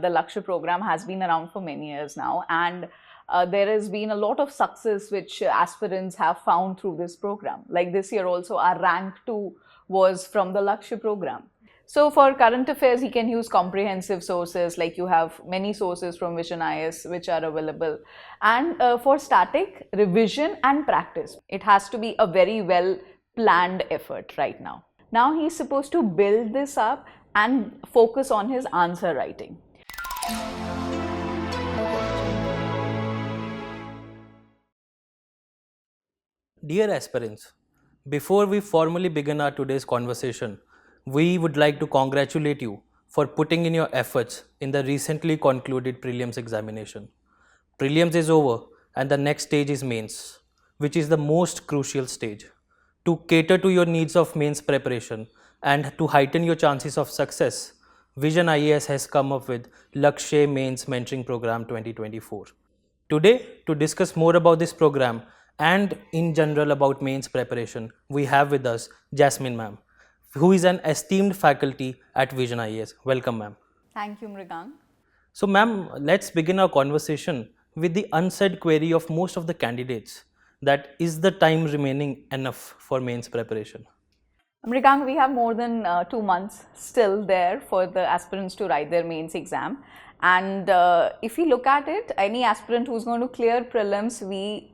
The Lakshya program has been around for many years now, and there has been a lot of success which aspirants have found through this program. Like this year also, our rank 2 was from the Lakshya program. So for current affairs, he can use comprehensive sources, like you have many sources from Vision IS which are available. And for static, revision and practice. It has to be a very well planned effort right now. Now he's supposed to build this up and focus on his answer writing. Dear aspirants, before we formally begin our today's conversation, we would like to congratulate you for putting in your efforts in the recently concluded prelims examination. Prelims is over and the next stage is mains, which is the most crucial stage. To cater to your needs of mains preparation and to heighten your chances of success, Vision IAS has come up with Lakshya Mains Mentoring Programme 2024. Today, to discuss more about this program and in general about mains preparation, we have with us Jasmine ma'am, who is an esteemed faculty at Vision IAS. Welcome ma'am. Thank you, Mrigang. So ma'am, let's begin our conversation with the unsaid query of most of the candidates, that is the time remaining enough for mains preparation? Mrigang, we have more than 2 months still there for the aspirants to write their mains exam. And if we look at it, any aspirant who's going to clear prelims, we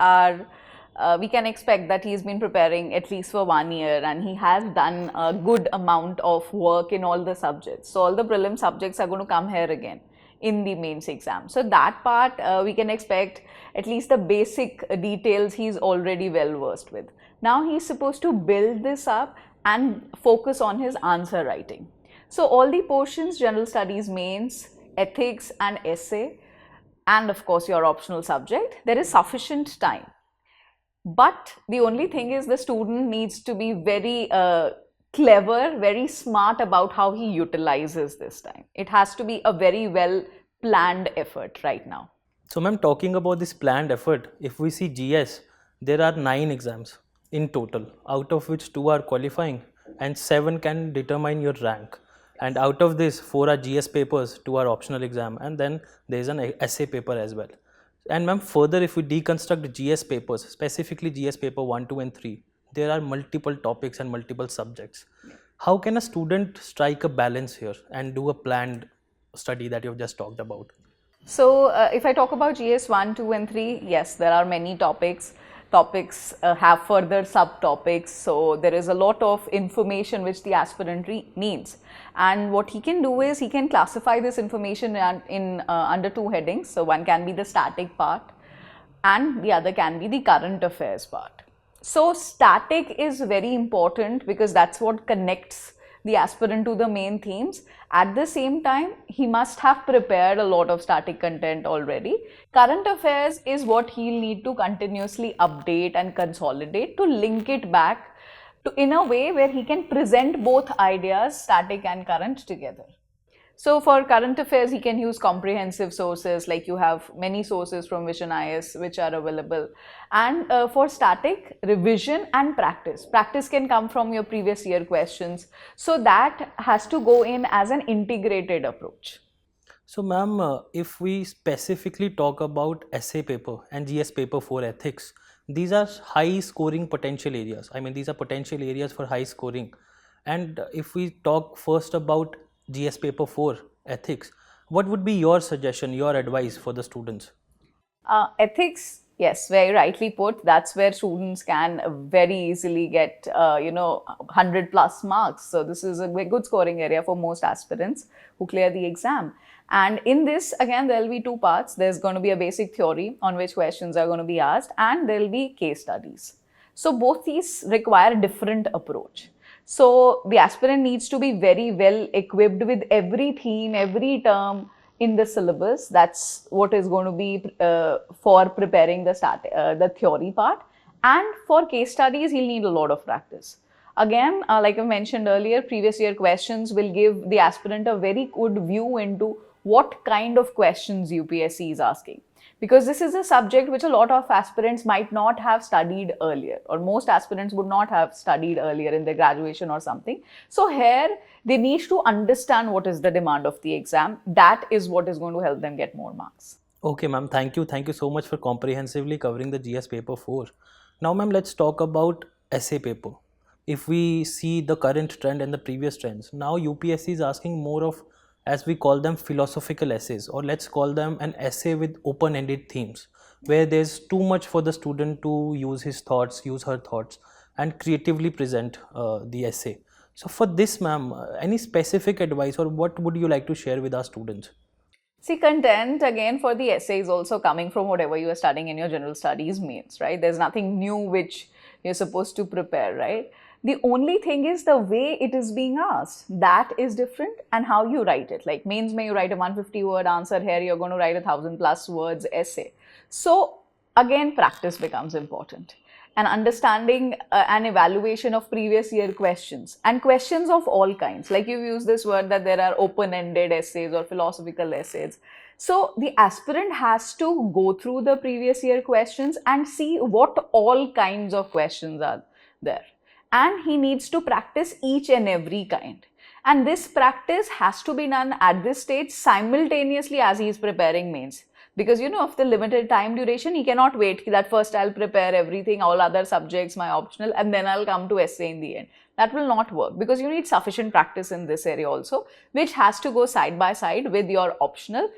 can expect that he's been preparing at least for 1 year and he has done a good amount of work in all the subjects. So all the prelim subjects are going to come here again in the mains exam. So that part we can expect at least the basic details he's already well versed with. Now he's supposed to build this up and focus on his answer writing. So all the portions, general studies, mains, ethics and essay, and of course your optional subject, there is sufficient time. But the only thing is the student needs to be very clever, very smart about how he utilizes this time. It has to be a very well planned effort right now. So ma'am, talking about this planned effort, if we see GS, there are 9 exams in total, out of which 2 are qualifying and 7 can determine your rank. And out of this, 4 are GS papers, 2 are optional exam, and then there is an essay paper as well. And ma'am, further if we deconstruct GS papers, specifically GS paper 1, 2 and 3, there are multiple topics and multiple subjects. How can a student strike a balance here and do a planned study that you've just talked about? So if I talk about GS 1, 2 and 3, yes, there are many topics. Topics have further subtopics, so there is a lot of information which the aspirant needs. And what he can do is he can classify this information in under 2 headings. So one can be the static part and the other can be the current affairs part. So static is very important because that's what connects the aspirant to the main themes. At the same time, he must have prepared a lot of static content already. Current affairs is what he'll need to continuously update and consolidate to link it back to in a way where he can present both ideas, static and current, together. So for current affairs, he can use comprehensive sources, like you have many sources from Vision IS which are available. And for static, revision and practice. Practice can come from your previous year questions. So that has to go in as an integrated approach. So ma'am, if we specifically talk about essay paper and GS paper for ethics, these are high scoring potential areas. I mean, these are potential areas for high scoring. And if we talk first about GS paper 4 ethics, what would be your suggestion, your advice for the students? Ethics, yes, very rightly put. That's where students can very easily get 100 plus marks. So this is a good scoring area for most aspirants who clear the exam. And in this, again, there will be 2 parts. There's going to be a basic theory on which questions are going to be asked, and there will be case studies. So both these require a different approach. So the aspirant needs to be very well equipped with every theme, every term in the syllabus. That's what is going to be for preparing the theory part. And for case studies, he'll need a lot of practice. Again, like I mentioned earlier, previous year questions will give the aspirant a very good view into what kind of questions UPSC is asking. Because this is a subject which a lot of aspirants might not have studied earlier, or most aspirants would not have studied earlier in their graduation or something. So here they need to understand what is the demand of the exam. That is what is going to help them get more marks. Okay, ma'am. Thank you. Thank you so much for comprehensively covering the GS paper 4. Now, ma'am, let's talk about essay paper. If we see the current trend and the previous trends, now UPSC is asking more of, as we call them, philosophical essays, or let's call them an essay with open-ended themes, where there's too much for the student to use his thoughts, use her thoughts, and creatively present the essay. So, for this, ma'am, any specific advice, or what would you like to share with our students? See, content again for the essay is also coming from whatever you are studying in your general studies mains, right? There's nothing new which you're supposed to prepare, right? The only thing is the way it is being asked. That is different, and how you write it. Like mains mein you write a 150-word answer, here you're going to write 1,000+ words essay. So again, practice becomes important. And understanding an evaluation of previous year questions, and questions of all kinds. Like you've used this word that there are open-ended essays or philosophical essays. So the aspirant has to go through the previous year questions and see what all kinds of questions are there. And he needs to practice each and every kind. And this practice has to be done at this stage simultaneously as he is preparing mains. Because of the limited time duration, he cannot wait that first I'll prepare everything, all other subjects, my optional, and then I'll come to essay in the end. That will not work, because you need sufficient practice in this area also, which has to go side by side with your optional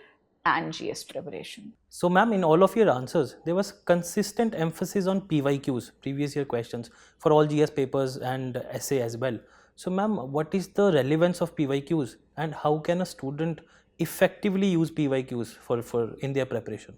and GS preparation. So, ma'am, in all of your answers, there was consistent emphasis on PYQs, previous year questions, for all GS papers and essay as well. So, ma'am, what is the relevance of PYQs, and how can a student effectively use PYQs for in their preparation?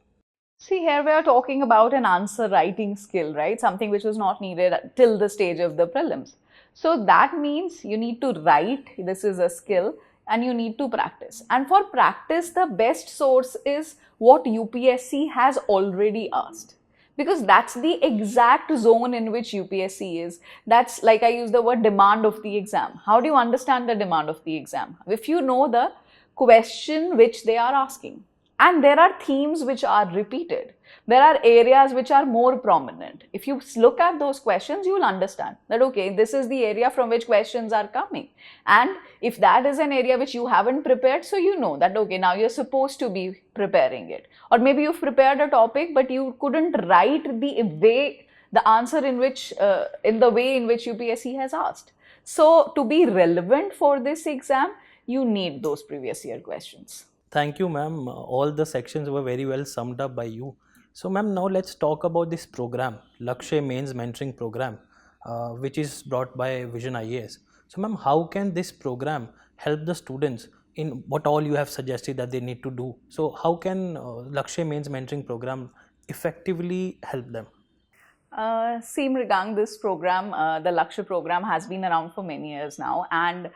See, here we are talking about an answer writing skill, right? Something which was not needed till the stage of the prelims. So that means you need to write, this is a skill, and you need to practice. And for practice, the best source is what UPSC has already asked. Because that's the exact zone in which UPSC is. That's, like I use the word, demand of the exam. How do you understand the demand of the exam? If you know the question which they are asking, and there are themes which are repeated, there are areas which are more prominent. If you look at those questions, you will understand that okay, this is the area from which questions are coming. And if that is an area which you haven't prepared, so you know that okay, now you're supposed to be preparing it. Or maybe you've prepared a topic but you couldn't write the answer in the way in which UPSC has asked. So to be relevant for this exam, you need those previous year questions. Thank you, ma'am. All the sections were very well summed up by you. So, ma'am, now let's talk about this program, Lakshya Mains Mentoring Programme, which is brought by Vision IAS. So, ma'am, how can this program help the students in what all you have suggested that they need to do? So, how can Lakshya Mains Mentoring Programme effectively help them? See, Mrigang, this program, the Lakshya program, has been around for many years now, and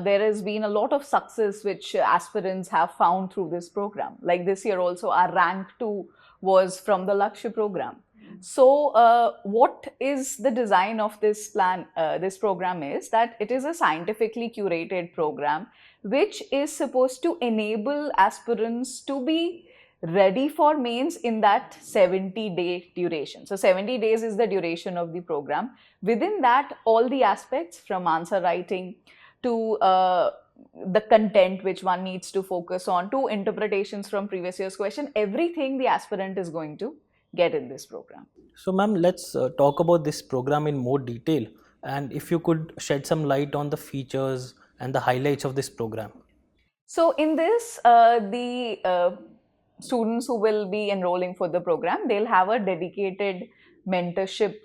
there has been a lot of success which aspirants have found through this program. Like this year also, our rank 2 was from the Lakshya program. So what is the design of this program is that it is a scientifically curated program which is supposed to enable aspirants to be ready for mains in that 70-day duration. So 70 days is the duration of the program. Within that, all the aspects from answer writing to the content which one needs to focus on, to interpretations from previous year's question, everything the aspirant is going to get in this program. So, ma'am, let's talk about this program in more detail, and if you could shed some light on the features and the highlights of this program. So in this, the students who will be enrolling for the program, they'll have a dedicated mentorship.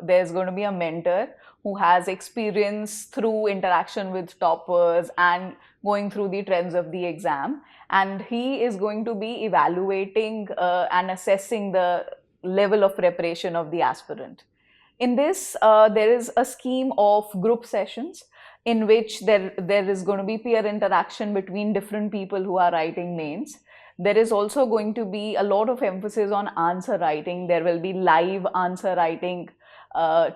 There's going to be a mentor who has experience through interaction with toppers and going through the trends of the exam, and he is going to be evaluating and assessing the level of preparation of the aspirant. In this, there is a scheme of group sessions in which there is going to be peer interaction between different people who are writing mains. There is also going to be a lot of emphasis on answer writing. There will be live answer writing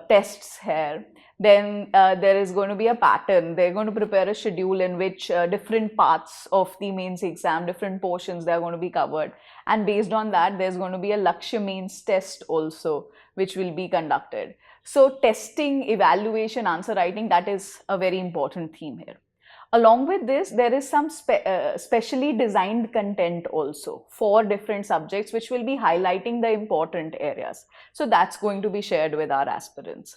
tests here. Then there is going to be a pattern. They're going to prepare a schedule in which different parts of the mains exam, different portions, they are going to be covered. And based on that, there's going to be a Lakshya Mains test also, which will be conducted. So testing, evaluation, answer writing, that is a very important theme here. Along with this, there is some specially designed content also for different subjects, which will be highlighting the important areas. So that's going to be shared with our aspirants.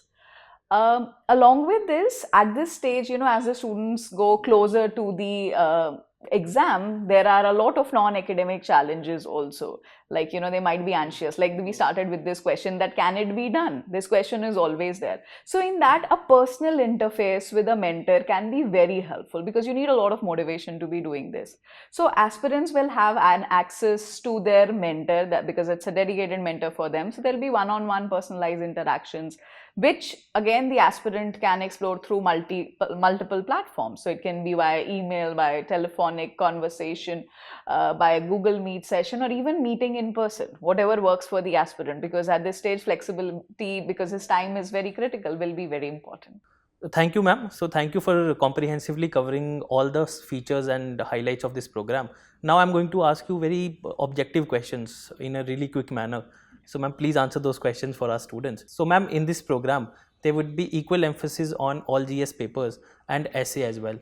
Along with this, at this stage, as the students go closer to the exam, there are a lot of non-academic challenges also. Like, they might be anxious. Like we started with this question that can it be done? This question is always there. So in that, a personal interface with a mentor can be very helpful because you need a lot of motivation to be doing this. So aspirants will have an access to their mentor because it's a dedicated mentor for them. So there'll be one-on-one personalized interactions, which again the aspirant can explore through multiple platforms. So it can be via email, by telephonic conversation, by a Google Meet session, or even meeting in person, whatever works for the aspirant, because at this stage flexibility, because his time is very critical, will be very important. Thank you, ma'am. So thank you for comprehensively covering all the features and highlights of this program. Now I'm going to ask you very objective questions in a really quick manner. So ma'am, please answer those questions for our students. So ma'am, in this program, there would be equal emphasis on all GS papers and essay as well.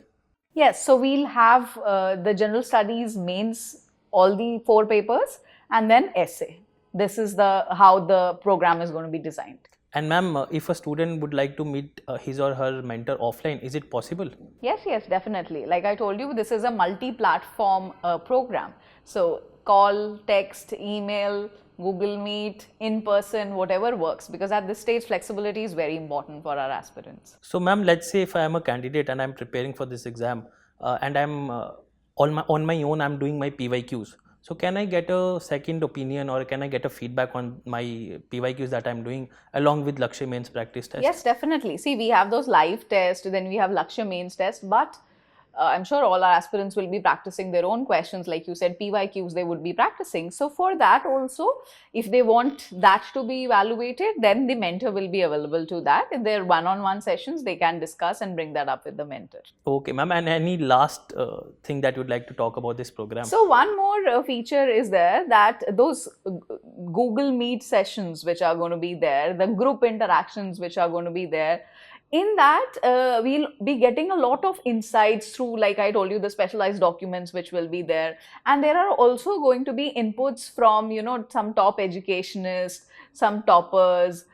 Yes, so we'll have the general studies mains, all the 4 papers, and then essay. This is how the program is going to be designed. And ma'am, if a student would like to meet his or her mentor offline, is it possible? Yes, definitely. Like I told you, this is a multi-platform program. So call, text, email, Google Meet, in person, whatever works, because at this stage flexibility is very important for our aspirants. So ma'am, let's say if I am a candidate and I'm preparing for this exam and I'm on my own, I'm doing my PYQs. So can I get a second opinion or can I get a feedback on my PYQs that I'm doing along with Lakshya Mains practice test? Yes, definitely. See, we have those live tests, then we have Lakshya Mains test, but I'm sure all our aspirants will be practicing their own questions. Like you said, PYQs they would be practicing. So for that also, if they want that to be evaluated, then the mentor will be available to that. In their one-on-one sessions, they can discuss and bring that up with the mentor. Okay, ma'am. And any last thing that you'd like to talk about this program? So one more feature is there, that those Google Meet sessions which are going to be there, the group interactions which are going to be there, in that we'll be getting a lot of insights through, like I told you, the specialized documents which will be there. And there are also going to be inputs from, some top educationists, some toppers,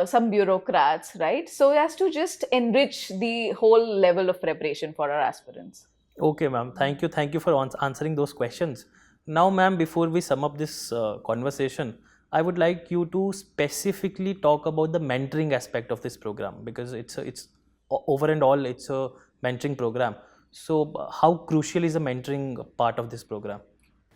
some bureaucrats, right? So as to just enrich the whole level of preparation for our aspirants. Okay, ma'am. Thank you for answering those questions. Now, ma'am, before we sum up this conversation, I would like you to specifically talk about the mentoring aspect of this program, because it's over and all it's a mentoring program. So how crucial is the mentoring part of this program?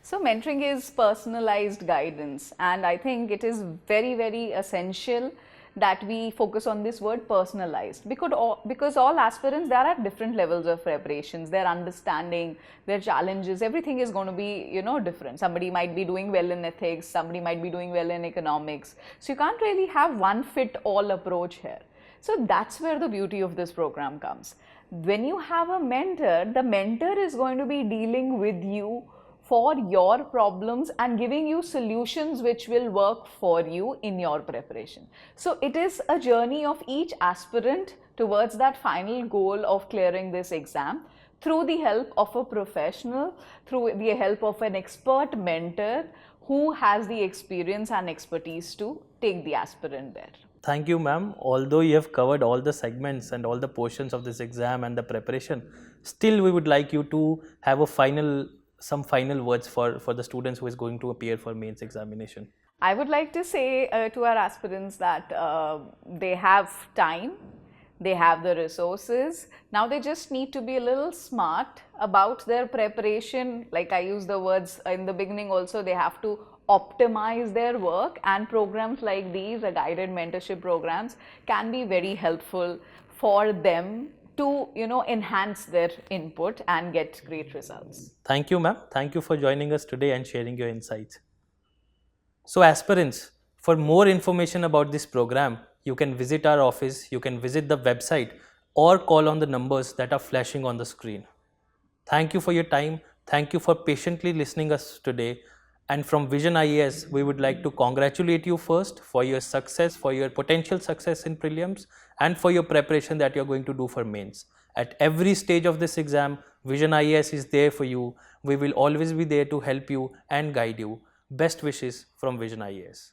So mentoring is personalized guidance, and I think it is very, very essential that we focus on this word personalized, because all aspirants, they are at different levels of preparations, their understanding, their challenges, everything is going to be different. Somebody might be doing well in ethics, somebody might be doing well in economics, so you can't really have one fit all approach here. So that's where the beauty of this program comes. When you have a mentor, the mentor is going to be dealing with you for your problems and giving you solutions which will work for you in your preparation. So it is a journey of each aspirant towards that final goal of clearing this exam through the help of a professional, through the help of an expert mentor who has the experience and expertise to take the aspirant there. Thank you, ma'am. Although you have covered all the segments and all the portions of this exam and the preparation, still we would like you to have some final words for the students who is going to appear for mains examination. I would like to say to our aspirants that they have time, they have the resources. Now they just need to be a little smart about their preparation. Like I used the words in the beginning also, they have to optimize their work, and programs like these, guided mentorship programs, can be very helpful for them to enhance their input and get great results. Thank you, ma'am. Thank you for joining us today and sharing your insights. So aspirants, for more information about this program, you can visit our office, you can visit the website, or call on the numbers that are flashing on the screen. Thank you for your time. Thank you for patiently listening us today. And from Vision IAS, we would like to congratulate you first for your success, for your potential success in prelims, and for your preparation that you're going to do for mains. At every stage of this exam, Vision IAS is there for you. We will always be there to help you and guide you. Best wishes from Vision IAS.